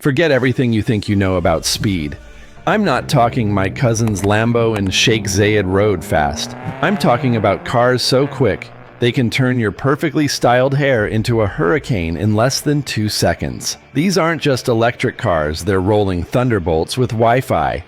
Forget everything you think you know about speed. I'm not talking my cousin's Lambo and Sheikh Zayed road fast. I'm talking about cars so quick, they can turn your perfectly styled hair into a hurricane in less than 2 seconds. These aren't just electric cars, they're rolling thunderbolts with Wi-Fi.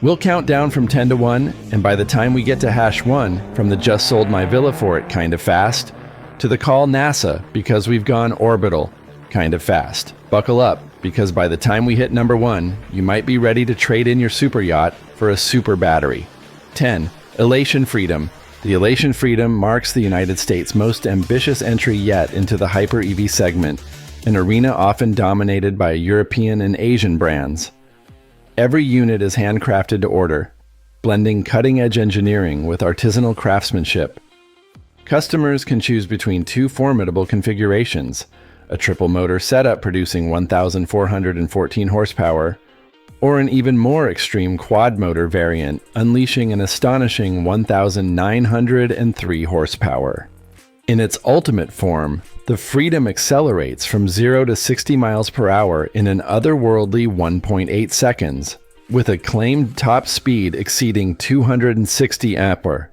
We'll count down from 10 to 1, and by the time we get to #1, from the just sold my villa for it kind of fast, to the call NASA because we've gone orbital kind of fast. Buckle up, because by the time we hit number 1, you might be ready to trade in your super yacht for a super battery. 10. Elation Freedom. The Elation Freedom marks the United States' most ambitious entry yet into the hyper-EV segment, an arena often dominated by European and Asian brands. Every unit is handcrafted to order, blending cutting-edge engineering with artisanal craftsmanship. Customers can choose between 2 formidable configurations, a triple-motor setup producing 1,414 horsepower, or an even more extreme quad-motor variant, unleashing an astonishing 1,903 horsepower. In its ultimate form, the Freedom accelerates from 0 to 60 miles per hour in an otherworldly 1.8 seconds, with a claimed top speed exceeding 260 mph,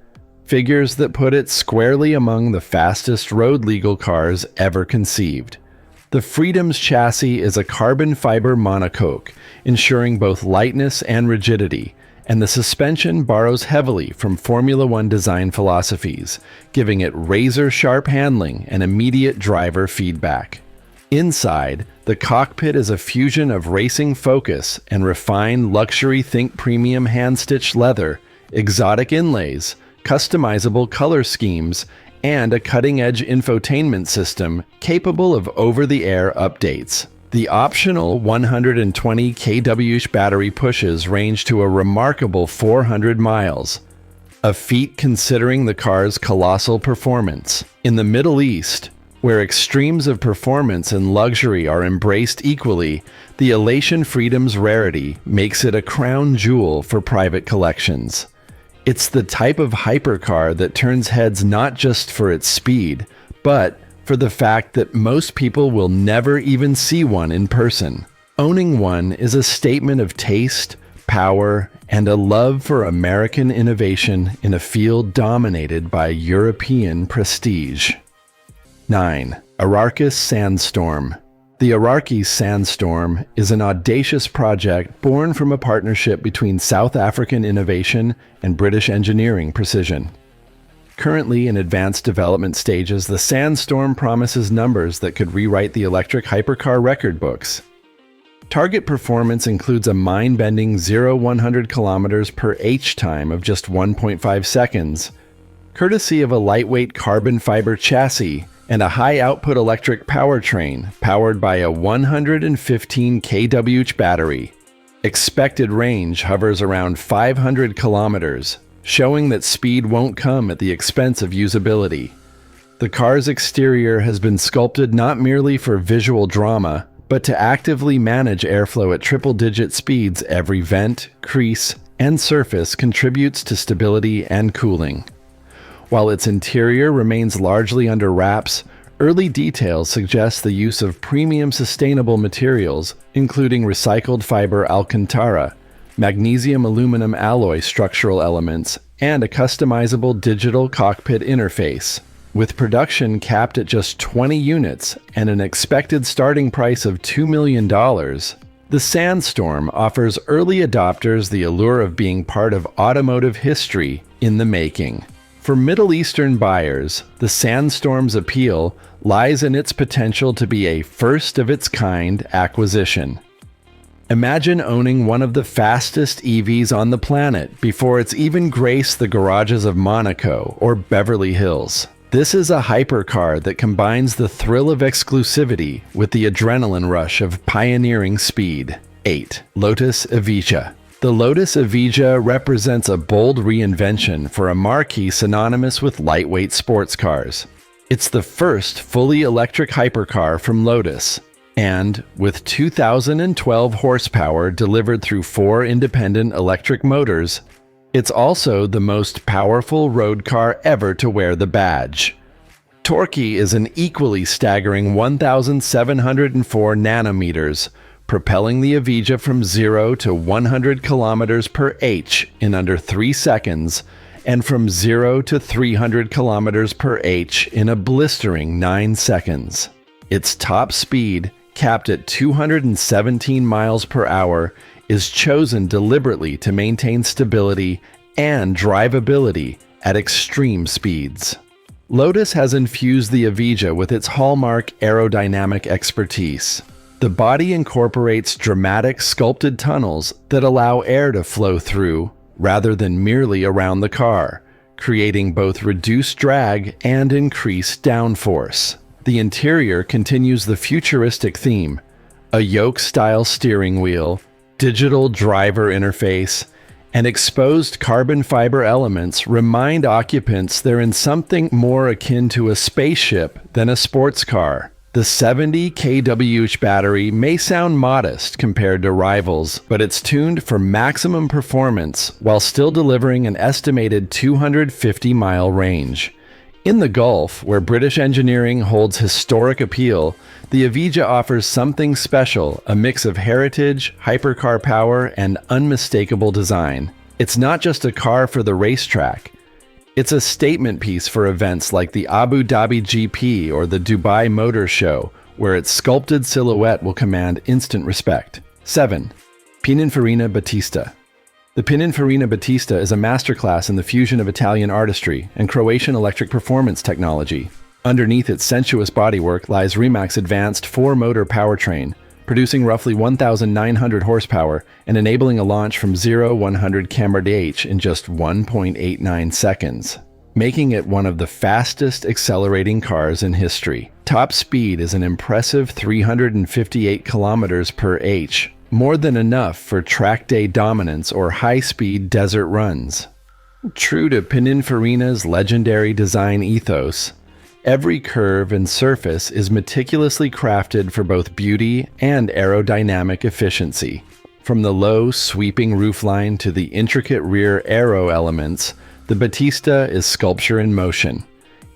figures that put it squarely among the fastest road-legal cars ever conceived. The Freedom's chassis is a carbon fiber monocoque, ensuring both lightness and rigidity, and the suspension borrows heavily from Formula One design philosophies, giving it razor-sharp handling and immediate driver feedback. Inside, the cockpit is a fusion of racing focus and refined luxury think premium hand-stitched leather, exotic inlays, customizable color schemes, and a cutting-edge infotainment system capable of over-the-air updates. The optional 120 kWh battery pushes range to a remarkable 400 miles, a feat considering the car's colossal performance. In the Middle East, where extremes of performance and luxury are embraced equally, the Elation Freedom's rarity makes it a crown jewel for private collections. It's the type of hypercar that turns heads not just for its speed, but for the fact that most people will never even see one in person. Owning one is a statement of taste, power, and a love for American innovation in a field dominated by European prestige. 9. Ararkis Sandstorm. The Ararkis Sandstorm is an audacious project born from a partnership between South African innovation and British engineering precision. Currently in advanced development stages, the Sandstorm promises numbers that could rewrite the electric hypercar record books. Target performance includes a mind-bending 0-100 km per h time of just 1.5 seconds, courtesy of a lightweight carbon fiber chassis and a high-output electric powertrain powered by a 115 kWh battery. Expected range hovers around 500 kilometers, showing that speed won't come at the expense of usability. The car's exterior has been sculpted not merely for visual drama, but to actively manage airflow at triple-digit speeds. Every vent, crease, and surface contributes to stability and cooling. While its interior remains largely under wraps, early details suggest the use of premium sustainable materials, including recycled fiber Alcantara, magnesium aluminum alloy structural elements, and a customizable digital cockpit interface. With production capped at just 20 units and an expected starting price of $2 million, the Sandstorm offers early adopters the allure of being part of automotive history in the making. For Middle Eastern buyers, the Sandstorm's appeal lies in its potential to be a first-of-its-kind acquisition. Imagine owning one of the fastest EVs on the planet before it's even graced the garages of Monaco or Beverly Hills. This is a hypercar that combines the thrill of exclusivity with the adrenaline rush of pioneering speed. 8. Lotus Evija. The Lotus Evija represents a bold reinvention for a marquee synonymous with lightweight sports cars. It's the first fully electric hypercar from Lotus, and with 2,012 horsepower delivered through 4 independent electric motors, it's also the most powerful road car ever to wear the badge. Torque is an equally staggering 1,704 nanometers, propelling the Evija from 0 to 100 kilometers per h in under 3 seconds, and from 0 to 300 kilometers per h in a blistering 9 seconds. Its top speed, capped at 217 miles per hour, is chosen deliberately to maintain stability and drivability at extreme speeds. Lotus has infused the Evija with its hallmark aerodynamic expertise. The body incorporates dramatic sculpted tunnels that allow air to flow through rather than merely around the car, creating both reduced drag and increased downforce. The interior continues the futuristic theme: a yoke-style steering wheel, digital driver interface, and exposed carbon fiber elements remind occupants they're in something more akin to a spaceship than a sports car. The 70 kWh battery may sound modest compared to rivals, but it's tuned for maximum performance while still delivering an estimated 250-mile range. In the Gulf, where British engineering holds historic appeal, the Evija offers something special, a mix of heritage, hypercar power, and unmistakable design. It's not just a car for the racetrack. It's a statement piece for events like the Abu Dhabi GP or the Dubai Motor Show, where its sculpted silhouette will command instant respect. 7. Pininfarina Battista. The Pininfarina Battista is a masterclass in the fusion of Italian artistry and Croatian electric performance technology. Underneath its sensuous bodywork lies Rimaac's advanced 4-motor powertrain, producing roughly 1,900 horsepower and enabling a launch from 0-100 km/h in just 1.89 seconds, making it one of the fastest accelerating cars in history. Top speed is an impressive 358 kilometers per h, more than enough for track day dominance or high-speed desert runs. True to Pininfarina's legendary design ethos, every curve and surface is meticulously crafted for both beauty and aerodynamic efficiency. From the low, sweeping roofline to the intricate rear aero elements, the Battista is sculpture in motion.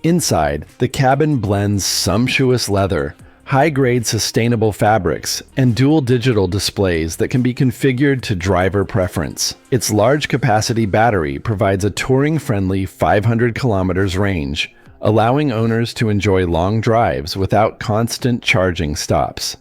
Inside, the cabin blends sumptuous leather, high-grade sustainable fabrics, and dual digital displays that can be configured to driver preference. Its large-capacity battery provides a touring-friendly 500 kilometers range, allowing owners to enjoy long drives without constant charging stops.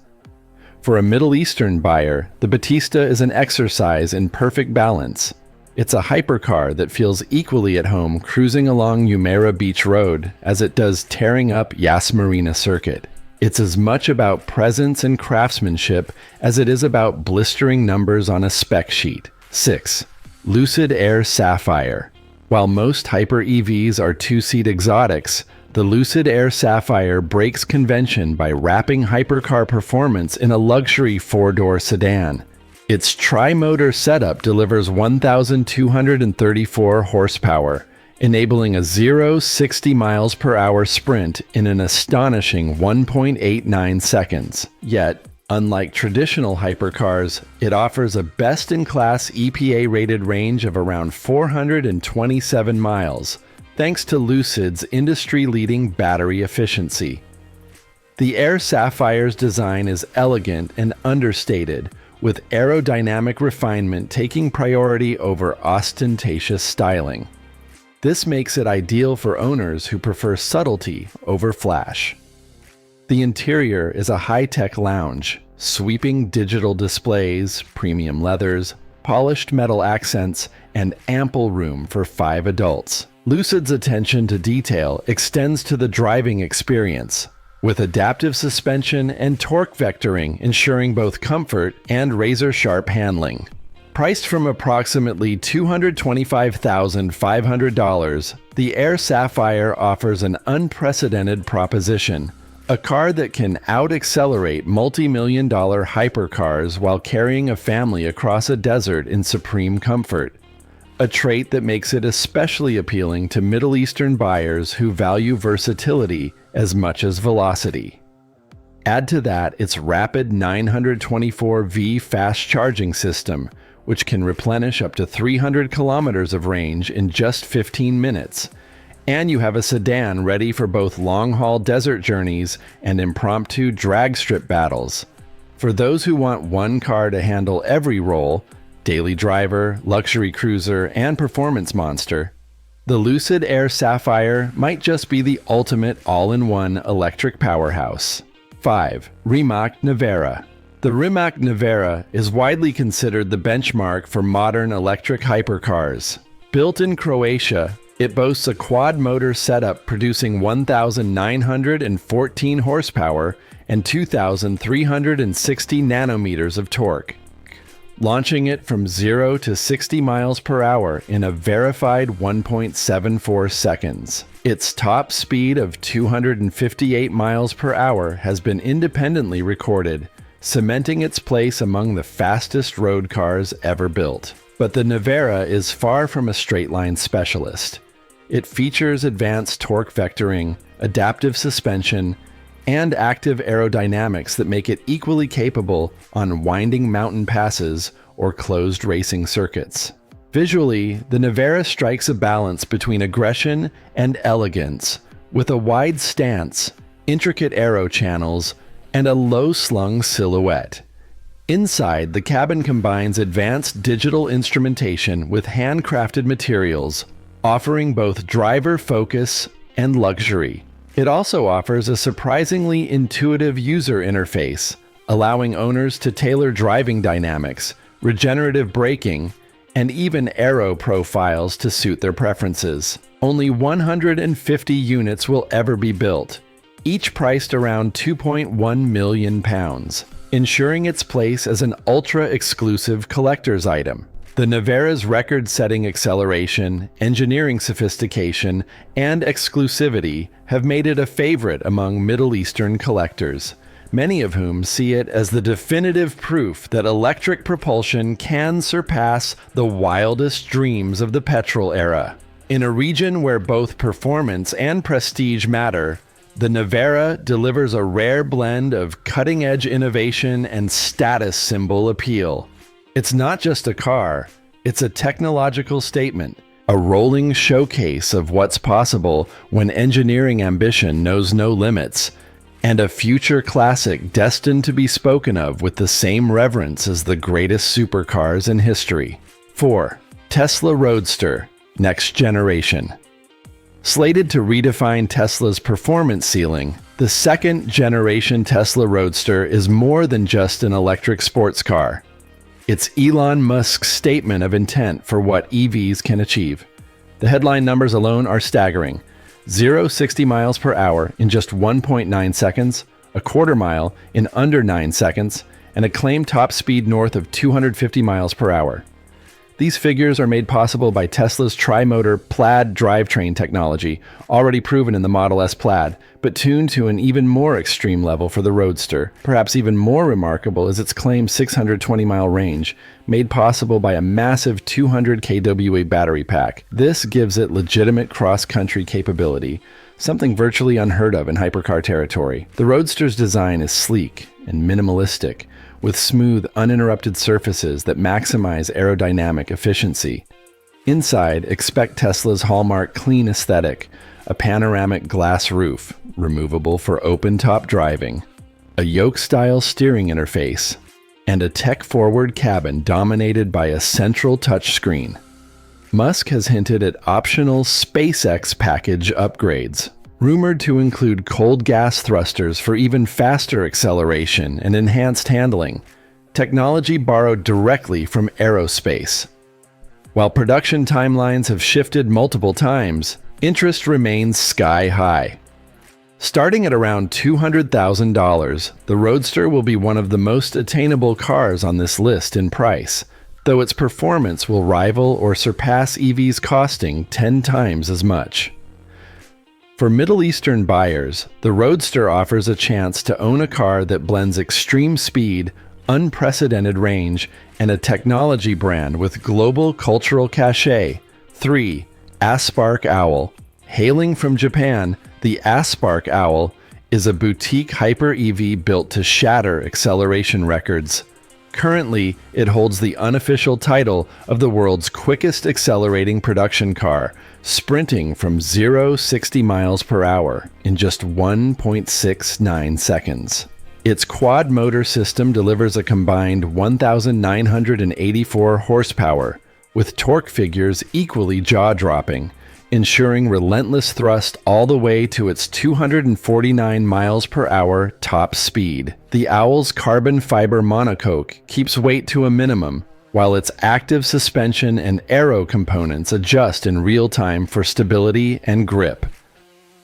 For a Middle Eastern buyer, the Battista is an exercise in perfect balance. It's a hypercar that feels equally at home cruising along Jumeirah Beach Road as it does tearing up Yas Marina Circuit. It's as much about presence and craftsmanship as it is about blistering numbers on a spec sheet. 6. Lucid Air Sapphire. While most hyper EVs are two-seat exotics, the Lucid Air Sapphire breaks convention by wrapping hypercar performance in a luxury 4-door sedan. Its tri-motor setup delivers 1,234 horsepower, enabling a 0-60 miles per hour sprint in an astonishing 1.89 seconds. Yet, unlike traditional hypercars, it offers a best-in-class EPA-rated range of around 427 miles, thanks to Lucid's industry-leading battery efficiency. The Air Sapphire's design is elegant and understated, with aerodynamic refinement taking priority over ostentatious styling. This makes it ideal for owners who prefer subtlety over flash. The interior is a high-tech lounge, sweeping digital displays, premium leathers, polished metal accents, and ample room for 5 adults. Lucid's attention to detail extends to the driving experience, with adaptive suspension and torque vectoring ensuring both comfort and razor-sharp handling. Priced from approximately $225,500, the Air Sapphire offers an unprecedented proposition, a car that can out-accelerate multi-million-dollar hypercars while carrying a family across a desert in supreme comfort, a trait that makes it especially appealing to Middle Eastern buyers who value versatility as much as velocity. Add to that its rapid 924V fast charging system, which can replenish up to 300 kilometers of range in just 15 minutes, and you have a sedan ready for both long-haul desert journeys and impromptu drag strip battles. For those who want one car to handle every role, daily driver, luxury cruiser, and performance monster, the Lucid Air Sapphire might just be the ultimate all-in-one electric powerhouse. 5. Rimac Nevera. The Rimac Nevera is widely considered the benchmark for modern electric hypercars. Built in Croatia, it boasts a quad-motor setup producing 1,914 horsepower and 2,360 nanometers of torque, launching it from 0 to 60 miles per hour in a verified 1.74 seconds. Its top speed of 258 miles per hour has been independently recorded, cementing its place among the fastest road cars ever built. But the Nevera is far from a straight-line specialist. It features advanced torque vectoring, adaptive suspension, and active aerodynamics that make it equally capable on winding mountain passes or closed racing circuits. Visually, the Nevera strikes a balance between aggression and elegance, with a wide stance, intricate aero channels, and a low-slung silhouette. Inside, the cabin combines advanced digital instrumentation with handcrafted materials, offering both driver focus and luxury. It also offers a surprisingly intuitive user interface, allowing owners to tailor driving dynamics, regenerative braking, and even aero profiles to suit their preferences. Only 150 units will ever be built, each priced around £2.1 million, ensuring its place as an ultra-exclusive collector's item. The Nevera's record-setting acceleration, engineering sophistication, and exclusivity have made it a favorite among Middle Eastern collectors, many of whom see it as the definitive proof that electric propulsion can surpass the wildest dreams of the petrol era. In a region where both performance and prestige matter, the Nevera delivers a rare blend of cutting-edge innovation and status symbol appeal. It's not just a car, it's a technological statement, a rolling showcase of what's possible when engineering ambition knows no limits, and a future classic destined to be spoken of with the same reverence as the greatest supercars in history. 4. Tesla Roadster, Next Generation. Slated to redefine Tesla's performance ceiling, the second-generation Tesla Roadster is more than just an electric sports car. It's Elon Musk's statement of intent for what EVs can achieve. The headline numbers alone are staggering. 0-60 miles per hour in just 1.9 seconds, a quarter mile in under 9 seconds, and a claimed top speed north of 250 miles per hour. These figures are made possible by Tesla's tri-motor Plaid drivetrain technology, already proven in the Model S Plaid, but tuned to an even more extreme level for the Roadster. Perhaps even more remarkable is its claimed 620-mile range, made possible by a massive 200 kWh battery pack. This gives it legitimate cross-country capability, something virtually unheard of in hypercar territory. The Roadster's design is sleek and minimalistic, with smooth, uninterrupted surfaces that maximize aerodynamic efficiency. Inside, expect Tesla's hallmark clean aesthetic, a panoramic glass roof, removable for open-top driving, a yoke-style steering interface, and a tech-forward cabin dominated by a central touchscreen. Musk has hinted at optional SpaceX package upgrades, rumored to include cold gas thrusters for even faster acceleration and enhanced handling, technology borrowed directly from aerospace. While production timelines have shifted multiple times, interest remains sky high. Starting at around $200,000, the Roadster will be one of the most attainable cars on this list in price, though its performance will rival or surpass EVs costing 10 times as much. For Middle Eastern buyers, the Roadster offers a chance to own a car that blends extreme speed, unprecedented range, and a technology brand with global cultural cachet. 3. Aspark Owl. Hailing from Japan, the Aspark Owl is a boutique hyper-EV built to shatter acceleration records. Currently, it holds the unofficial title of the world's quickest accelerating production car, sprinting from 0-60 miles per hour in just 1.69 seconds. Its quad motor system delivers a combined 1,984 horsepower, with torque figures equally jaw-dropping, ensuring relentless thrust all the way to its 249 miles per hour top speed. The Owl's carbon fiber monocoque keeps weight to a minimum, while its active suspension and aero components adjust in real time for stability and grip.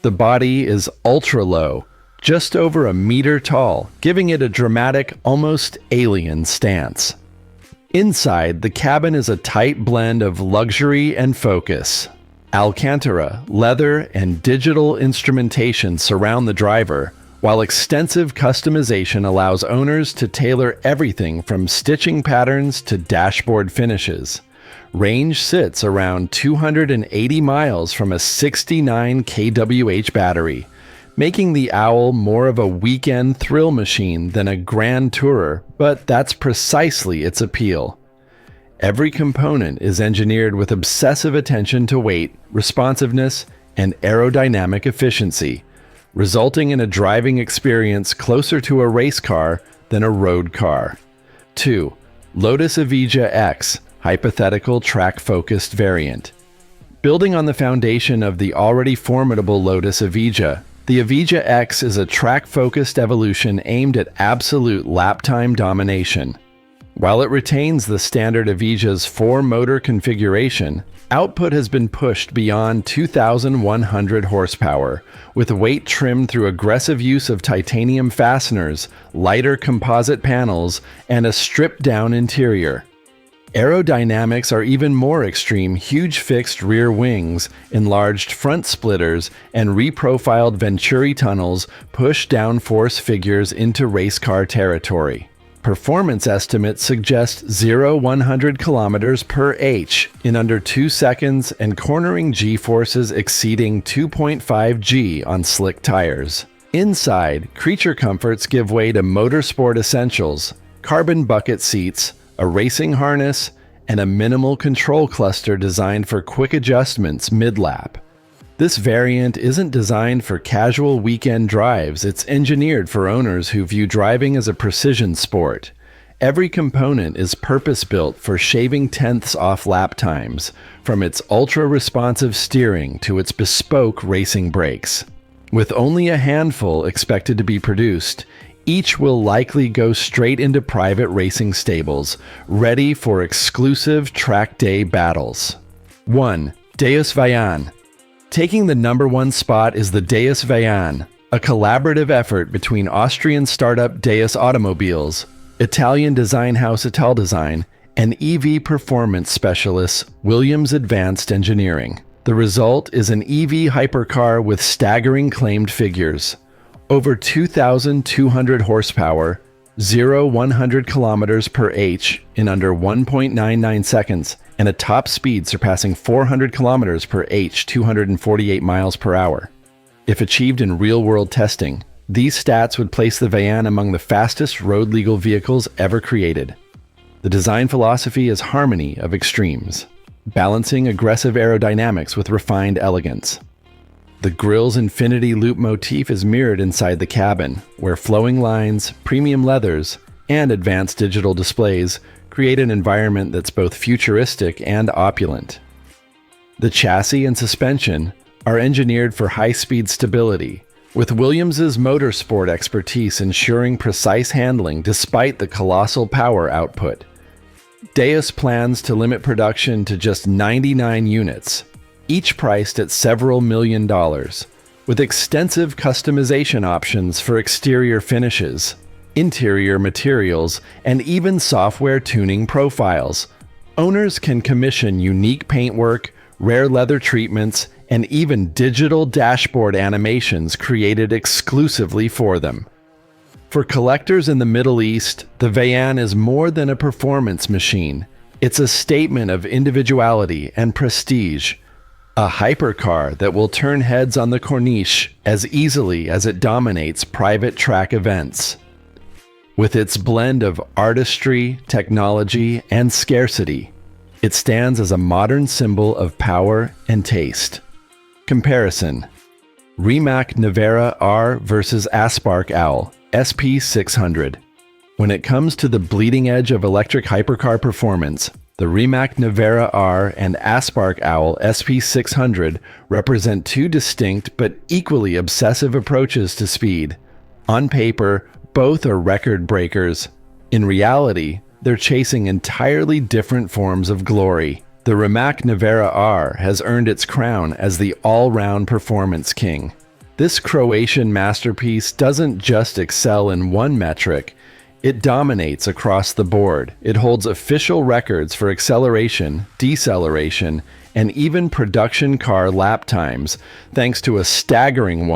The body is ultra-low, just over a meter tall, giving it a dramatic, almost alien stance. Inside, the cabin is a tight blend of luxury and focus. Alcantara, leather, and digital instrumentation surround the driver, while extensive customization allows owners to tailor everything from stitching patterns to dashboard finishes. Range sits around 280 miles from a 69 kWh battery, making the Owl more of a weekend thrill machine than a grand tourer, but that's precisely its appeal. Every component is engineered with obsessive attention to weight, responsiveness, and aerodynamic efficiency, resulting in a driving experience closer to a race car than a road car. 2. Lotus Evija X, hypothetical track-focused variant. Building on the foundation of the already formidable Lotus Evija, the Evija X is a track-focused evolution aimed at absolute lap time domination. While it retains the standard Evija's 4-motor configuration, output has been pushed beyond 2,100 horsepower, with weight trimmed through aggressive use of titanium fasteners, lighter composite panels, and a stripped-down interior. Aerodynamics are even more extreme. Huge fixed rear wings, enlarged front splitters, and reprofiled Venturi tunnels push downforce figures into race car territory. Performance estimates suggest 0-100 km per h in under 2 seconds and cornering G-forces exceeding 2.5 G on slick tires. Inside, creature comforts give way to motorsport essentials: carbon bucket seats, a racing harness, and a minimal control cluster designed for quick adjustments mid-lap. This variant isn't designed for casual weekend drives, it's engineered for owners who view driving as a precision sport. Every component is purpose-built for shaving tenths off lap times, from its ultra-responsive steering to its bespoke racing brakes. With only a handful expected to be produced, each will likely go straight into private racing stables, ready for exclusive track day battles. 1. Deus Vayan. Taking the #1 spot is the Deus Vayan, a collaborative effort between Austrian startup Deus Automobiles, Italian design house Italdesign, and EV performance specialists Williams Advanced Engineering. The result is an EV hypercar with staggering claimed figures: over 2,200 horsepower, 0-100 km per h in under 1.99 seconds, and a top speed surpassing 400 km per h, 248 miles per hour. If achieved in real-world testing, these stats would place the Vayan among the fastest road-legal vehicles ever created. The design philosophy is harmony of extremes, balancing aggressive aerodynamics with refined elegance. The grille's infinity loop motif is mirrored inside the cabin, where flowing lines, premium leathers, and advanced digital displays create an environment that's both futuristic and opulent. The chassis and suspension are engineered for high-speed stability, with Williams's motorsport expertise ensuring precise handling despite the colossal power output. Deus plans to limit production to just 99 units, each priced at several $1,000,000, with extensive customization options for exterior finishes, interior materials, and even software tuning profiles. Owners can commission unique paintwork, rare leather treatments, and even digital dashboard animations created exclusively for them. For collectors in the Middle East, the Vayan is more than a performance machine. It's a statement of individuality and prestige, a hypercar that will turn heads on the Corniche as easily as it dominates private track events. With its blend of artistry, technology, and scarcity, it stands as a modern symbol of power and taste. Comparison: Rimac Nevera R versus Aspark Owl, SP600. When it comes to the bleeding edge of electric hypercar performance, the Rimac Nevera R and Aspark Owl SP600 represent two distinct but equally obsessive approaches to speed. On paper, both are record breakers. In reality, they're chasing entirely different forms of glory. The Rimac Nevera R has earned its crown as the all-round performance king. This Croatian masterpiece doesn't just excel in one metric, it dominates across the board. It holds official records for acceleration, deceleration, and even production car lap times, thanks to a staggering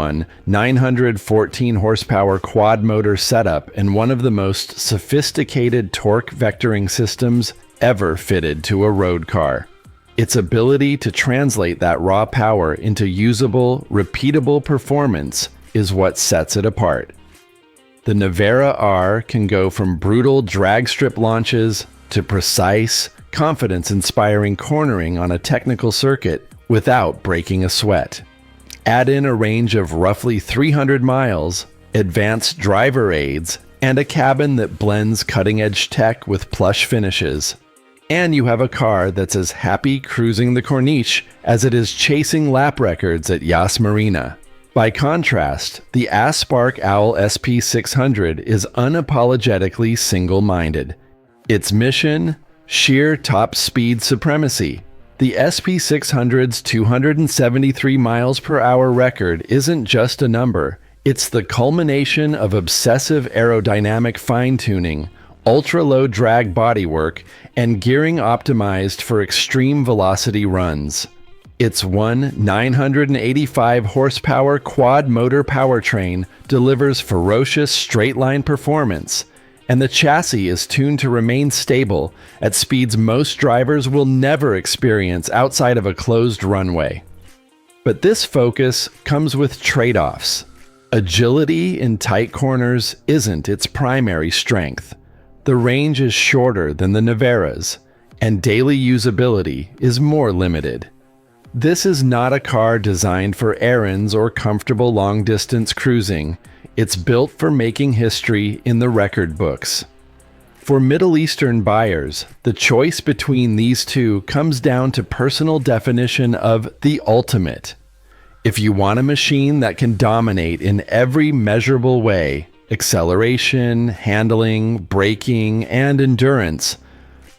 914 horsepower quad motor setup and one of the most sophisticated torque vectoring systems ever fitted to a road car. Its ability to translate that raw power into usable, repeatable performance is what sets it apart. The Nevera R can go from brutal drag strip launches to precise, confidence-inspiring cornering on a technical circuit without breaking a sweat. Add in a range of roughly 300 miles, advanced driver aids, and a cabin that blends cutting-edge tech with plush finishes. And you have a car that's as happy cruising the Corniche as it is chasing lap records at Yas Marina. By contrast, the Aspark Owl SP600 is unapologetically single-minded. Its mission? Sheer top speed supremacy. The SP600's 273 miles per hour record isn't just a number, it's the culmination of obsessive aerodynamic fine-tuning, ultra-low drag bodywork, and gearing optimized for extreme velocity runs. Its 985 horsepower quad motor powertrain delivers ferocious straight-line performance, and the chassis is tuned to remain stable at speeds most drivers will never experience outside of a closed runway. But this focus comes with trade-offs. Agility in tight corners isn't its primary strength. The range is shorter than the Nevera's, and daily usability is more limited. This is not a car designed for errands or comfortable long-distance cruising. It's built for making history in the record books. For Middle Eastern buyers, the choice between these two comes down to personal definition of the ultimate. If you want a machine that can dominate in every measurable way, acceleration, handling, braking, and endurance,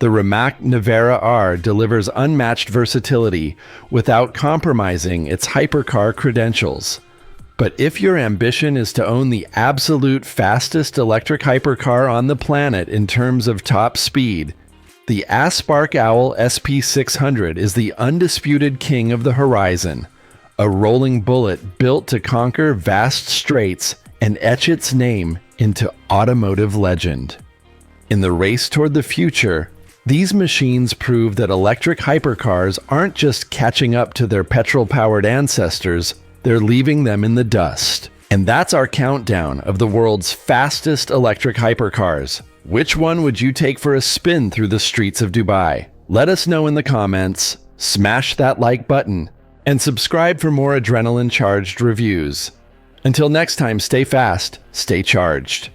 the Rimac Nevera R delivers unmatched versatility without compromising its hypercar credentials. But if your ambition is to own the absolute fastest electric hypercar on the planet in terms of top speed, the Aspark Owl SP600 is the undisputed king of the horizon, a rolling bullet built to conquer vast straits and etch its name into automotive legend. In the race toward the future, these machines prove that electric hypercars aren't just catching up to their petrol-powered ancestors, they're leaving them in the dust. And that's our countdown of the world's fastest electric hypercars. Which one would you take for a spin through the streets of Dubai? Let us know in the comments, smash that like button, and subscribe for more adrenaline-charged reviews. Until next time, stay fast, stay charged.